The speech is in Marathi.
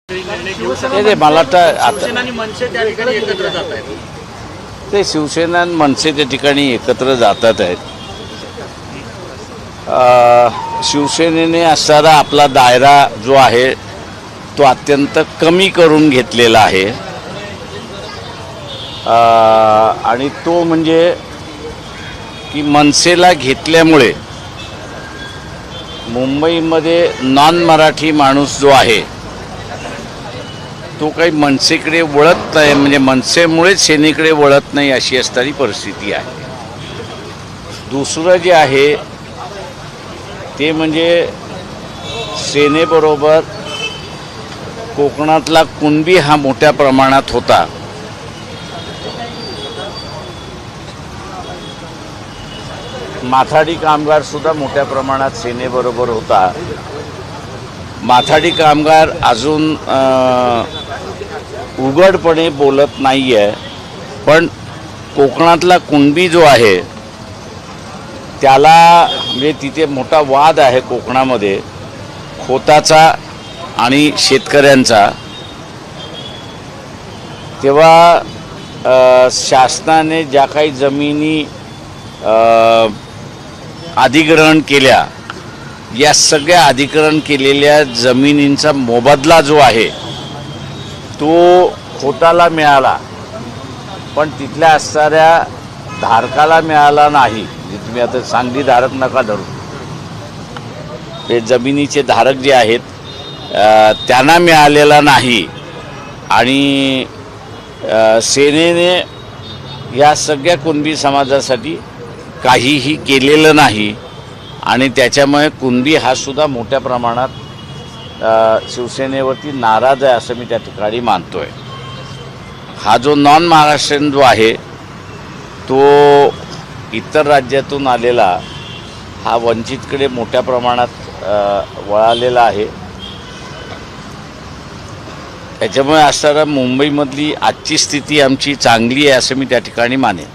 ते मला तर शिवसेना आणि मनसे त्या ठिकाणी एकत्र जात आहेत. ते शिवसेना आणि मनसे त्या ठिकाणी एकत्र जातात आहेत. शिवसेनेने असणारा आपला दायरा जो आहे तो अत्यंत कमी करून घेतलेला आहे आणि तो म्हणजे की मनसेला घेतल्यामुळे मुंबईमध्ये नॉन मराठी माणूस जो आहे तो काही मनसेकडे वळत नाही, म्हणजे मनसेमुळेच सेनेकडे वळत नाही अशी असणारी परिस्थिती आहे. दुसरं जे आहे ते म्हणजे सेनेबरोबर कोकणातला कुणबी हा मोठ्या प्रमाणात होता. माथाडी कामगारसुद्धा मोठ्या प्रमाणात सेनेबरोबर होता. माथाडी कामगार अजून उघडपणे बोलत नाही आहे, पण कोकणातला कुणबी जो आहे त्याला म्हणजे तिथे मोठा वाद आहे कोकणामध्ये खोताचा आणि शेतकऱ्यांचा. तेव्हा शासनाने ज्या काही जमिनी अधिग्रहण केल्या, या सगळ्या अधिग्रहण केलेल्या जमिनींचा मोबदला जो आहे तो खोताला मिळाला, पण तिथल्या असणाऱ्या धारकाला मिळाला नाही. म्हणजे तुम्ही आता सांगली धारक नका धरू, ते जमिनीचे धारक जे आहेत त्यांना मिळालेला नाही. आणि सेनेने या सगळ्या कुणबी समाजासाठी काहीही केलेलं नाही आणि त्याच्यामुळे कुणबी हा सुद्धा मोठ्या प्रमाणात शिवसेनेवरती नाराज आहे असं मी त्या ठिकाणी मानतो आहे. हा जो नॉन महाराष्ट्रीयन जो आहे तो इतर राज्यातून आलेला हा वंचितकडे मोठ्या प्रमाणात वळालेला आहे. त्याच्यामुळे असणारा मुंबईमधली आजची स्थिती आमची चांगली आहे असं मी त्या ठिकाणी मानेन.